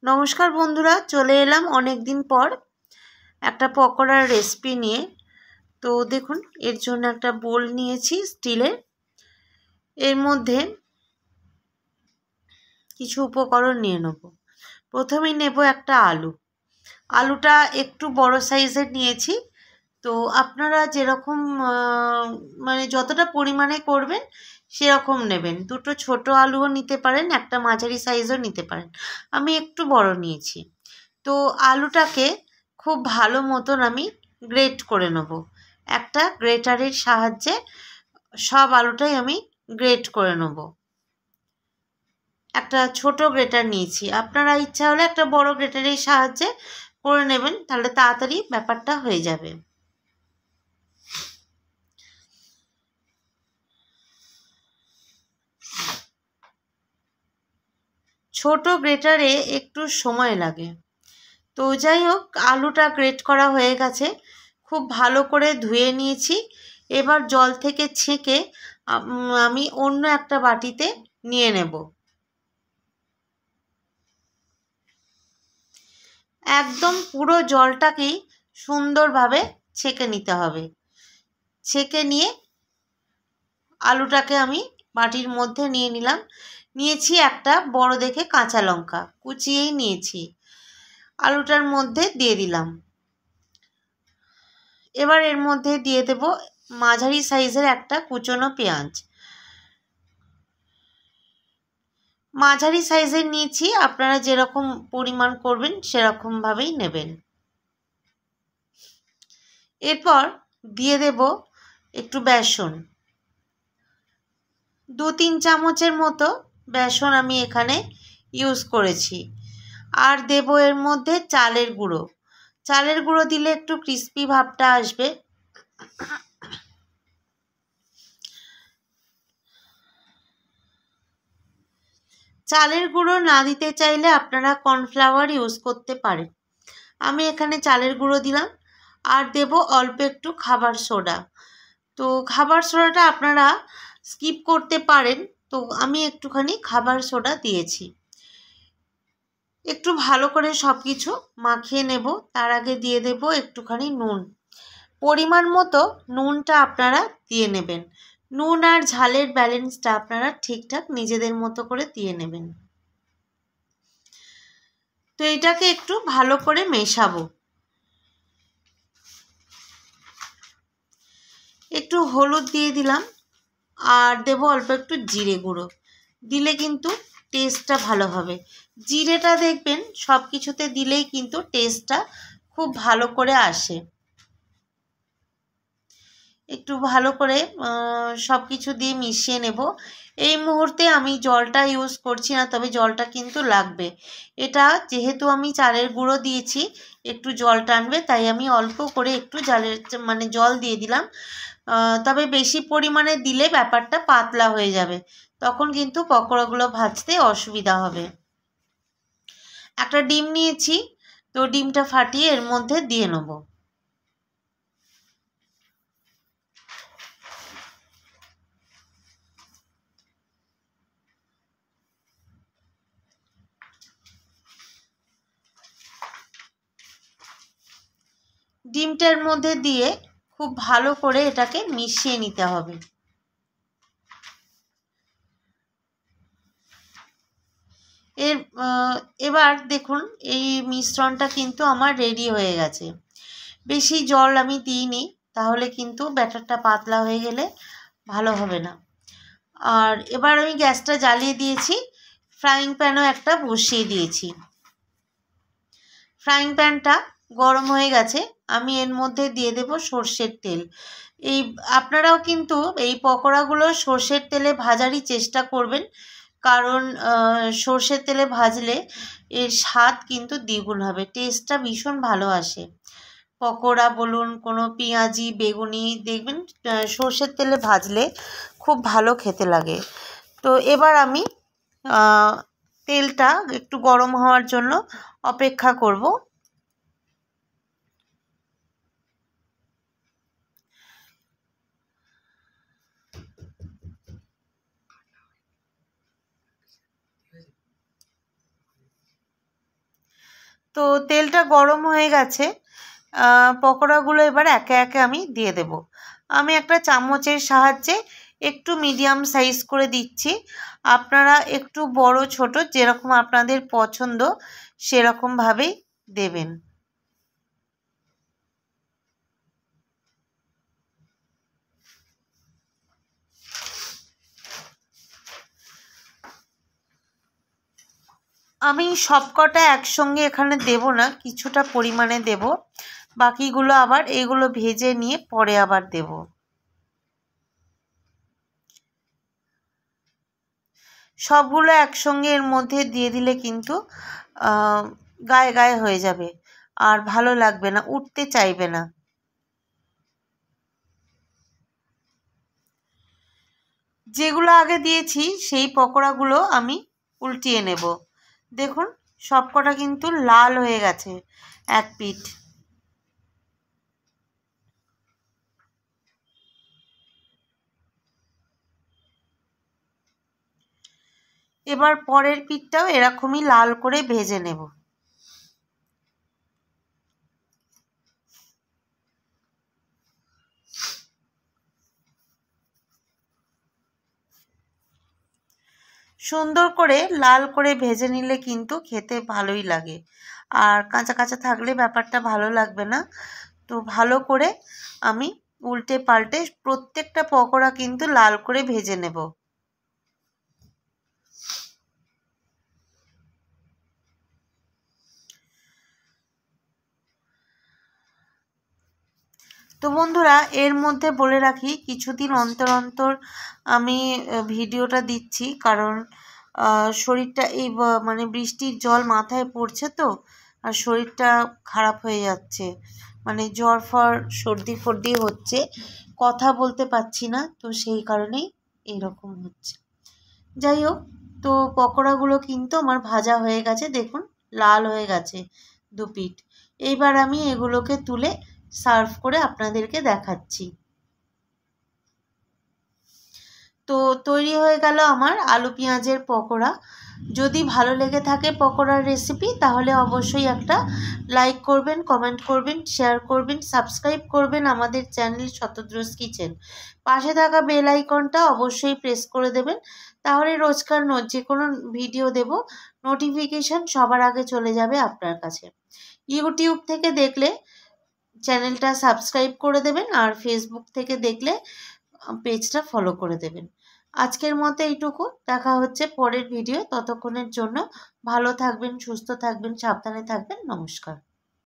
নমস্কার বন্ধুরা, চলে এলাম অনেক দিন পর একটা পকোড়ার রেসিপি নিয়ে। তো দেখুন, এর জন্য একটা বোল নিয়েছি স্টিলের। এর মধ্যে কিছু উপকরণ নিয়ে নেব। প্রথমেই নেব একটা আলুটা একটু বড় সাইজের নিয়েছি। তো আপনারা যেরকম মানে যতটা পরিমাণে করবেন সেরকম নেবেন। দুটো ছোট আলুও নিতে পারেন, একটা মাঝারি সাইজও নিতে পারেন। আমি একটু বড় নিয়েছি। তো আলুটাকে খুব ভালো মতন আমি গ্রেট করে নেব। একটা গ্রেটারের সাহায্যে সব আলুটাই আমি গ্রেট করে নেব। একটা ছোট গ্রেটার নিয়েছি, আপনারা ইচ্ছা হলে একটা বড় গ্রেটারের সাহায্যে করে নেবেন, তাহলে তাড়াতাড়ি ব্যাপারটা হয়ে যাবে। ছোট গ্রেটারে একটু সময় লাগে। তো যাই হোক, আলুটা গ্রেট করা হয়ে গেছে, খুব ভালো করে ধুয়ে নিয়েছি। এবার জল থেকে ছেঁকে আমি অন্য একটা বাটিতে নিয়ে নেব। একদম পুরো জলটাকেই সুন্দরভাবে ছেঁকে নিতে হবে। ছেঁকে নিয়ে আলুটাকে আমি বাটির মধ্যে নিয়ে নিলাম। নিয়েছি একটা বড় দেখে কাঁচা লঙ্কা, কুচিয়েই নিয়েছি, আলুটার মধ্যে দিয়ে দিলাম। এবার এর মধ্যে দিয়ে দেব মাঝারি সাইজের একটা কুচনো পেঁয়াজ। মাঝারি সাইজের নিয়েছি, আপনারা যেরকম পরিমাণ করবেন সেরকমভাবেই নেবেন। এরপর দিয়ে দেব একটু বেসন, 2-3 চামচের মতো বেসন আমি এখানে ইউজ করেছি। আর দেব এর মধ্যে চালের গুঁড়ো। চালের গুঁড়ো দিলে একটু ক্রিস্পি ভাবটা আসবে। চালের গুঁড়ো না দিতে চাইলে আপনারা কর্নফ্লাওয়ার ইউজ করতে পারেন। আমি এখানে চালের গুঁড়ো দিলাম। আর দেব অল্প একটু খাবার সোডা। তো খাবার সোডাটা আপনারা স্কিপ করতে পারেন, তো আমি একটুখানি খাবার সোডা দিয়েছি। একটু ভালো করে সব কিছু মাখিয়ে নেব। তার আগে দিয়ে দেব একটুখানি নুন। পরিমাণ মতো নুনটা আপনারা দিয়ে নেবেন। নুন আর ঝালের ব্যালেন্সটা আপনারা ঠিকঠাক নিজেদের মতো করে দিয়ে নেবেন। তো এটাকে একটু ভালো করে মেশাবো। একটু হলুদ দিয়ে দিলাম, আর দেবো অল্প একটু জিরে গুঁড়ো। দিলে কিন্তু টেস্টটা ভালো হবে। জিরেটা দেখবেন সব কিছুতে দিলেই কিন্তু টেস্টটা খুব ভালো করে আসে। একটু ভালো করে সব কিছু দিয়ে মিশিয়ে নেব। এই মুহূর্তে আমি জলটা ইউজ করছি না, তবে জলটা কিন্তু লাগবে। এটা যেহেতু আমি চালের গুঁড়ো দিয়েছি, একটু জল টানবে, তাই আমি অল্প করে একটু জল দিয়ে দিলাম। তবে বেশি পরিমাণে দিলে ব্যাপারটা পাতলা হয়ে যাবে, তখন কিন্তু পকোড়াগুলো ভাজতে অসুবিধা হবে। একটা ডিম নিয়েছি, তো ডিমটা ফাটিয়ে এর মধ্যে দিয়ে নেব। ডিমটার মধ্যে দিয়ে খুব ভালো করে এটাকে মিশিয়ে নিতে হবে। এবার দেখুন, এই মিশ্রণটা কিন্তু আমার রেডি হয়ে গেছে। বেশি জল আমি দিইনি, তাহলে কিন্তু ব্যাটারটা পাতলা হয়ে গেলে ভালো হবে না। আর এবার আমি গ্যাসটা জ্বালিয়ে দিয়েছি, ফ্রাইং প্যানও একটা বসিয়ে দিয়েছি। ফ্রাইং প্যানটা গরম হয়ে গেছে, আমি এর মধ্যে দিয়ে দেব সর্ষের তেল। আপনারাও কিন্তু এই পকোড়াগুলো সর্ষের তেলে ভাজারই চেষ্টা করবেন, কারণ সর্ষের তেলে ভাজলে এর স্বাদ কিন্তু দ্বিগুণ হবে, টেস্টটা ভীষণ ভালো আসে। পকোড়া বলুন, কোনো পেঁয়াজি, বেগুনি, দেখবেন সর্ষের তেলে ভাজলে খুব ভালো খেতে লাগে। তো এবার আমি তেলটা একটু গরম হওয়ার জন্য অপেক্ষা করব। তো তেলটা গরম হয়ে গেছে, পকোড়াগুলো এবার একে একে আমি দিয়ে দেব। আমি একটা চামচের সাহায্যে একটু মিডিয়াম সাইজ করে দিচ্ছি, আপনারা একটু বড় ছোট যেরকম আপনাদের পছন্দ সেরকমভাবেই দেবেন। আমি সবকটা একসঙ্গে এখানে দেব না, কিছুটা পরিমাণে দেব, বাকিগুলো আবার এগুলো ভেজে নিয়ে পরে আবার দেব। সবগুলো একসঙ্গে এর মধ্যে দিয়ে দিলে কিন্তু গায়ে গায়ে হয়ে যাবে আর ভালো লাগবে না, উঠতে চাইবে না। যেগুলো আগে দিয়েছি সেই পকোড়াগুলো আমি উল্টিয়ে নেব। দেখুন সবকটা কিন্তু লাল হয়ে গেছে এক পিঠ। এবার পরের পিঠটাও এরকমই লাল করে ভেজে নেব। সুন্দর করে লাল করে ভেজে নিলে কিন্তু খেতে ভালোই লাগে, আর কাঁচা কাঁচা থাকলে ব্যাপারটা ভালো লাগবে না। তো ভালো করে আমি উল্টে পাল্টে প্রত্যেকটা পকোড়া কিন্তু লাল করে ভেজে নেব। তো বন্ধুরা এর মধ্যে বলে রাখি, কিছুদিন অন্তর অন্তর আমি ভিডিওটা দিচ্ছি, কারণ শরীরটা এই মানে বৃষ্টির জল মাথায় পড়ছে তো, আর শরীরটা খারাপ হয়ে যাচ্ছে, মানে জ্বর ফর সর্দি ফর্দি হচ্ছে, কথা বলতে পারছি না, তো সেই কারণেই এইরকম হচ্ছে। যাই হোক, তো পকোড়াগুলো কিন্তু আমার ভাজা হয়ে গেছে, দেখুন লাল হয়ে গেছে দু পিঠ। এইবার আমি এগুলোকে তুলে সার্ভ করে আপনাদেরকে দেখাচ্ছি। তো তৈরি হয়ে গেল আমার আলু পেঁয়াজের পকোড়া। যদি ভালো লেগে থাকে পকোড়ার রেসিপি তাহলে অবশ্যই একটা লাইক করবেন, কমেন্ট করবেন, শেয়ার করবেন, সাবস্ক্রাইব করবেন আমাদের চ্যানেল শতদ্রোজ কিচেন। পাশে থাকা বেল আইকনটা অবশ্যই প্রেস করে দেবেন, তাহলে রোজকার যে কোনো ভিডিও দেব নোটিফিকেশান সবার আগে চলে যাবে আপনার কাছে। ইউটিউব থেকে দেখলে চ্যানেলটা সাবস্ক্রাইব করে দেবেন, আর ফেসবুক থেকে দেখলে পেজটা ফলো করে দেবেন। আজকের মতো এইটুকু, দেখা হচ্ছে পরের ভিডিও। ততক্ষণের জন্য ভালো থাকবেন, সুস্থ থাকবেন, সাবধানে থাকবেন। নমস্কার।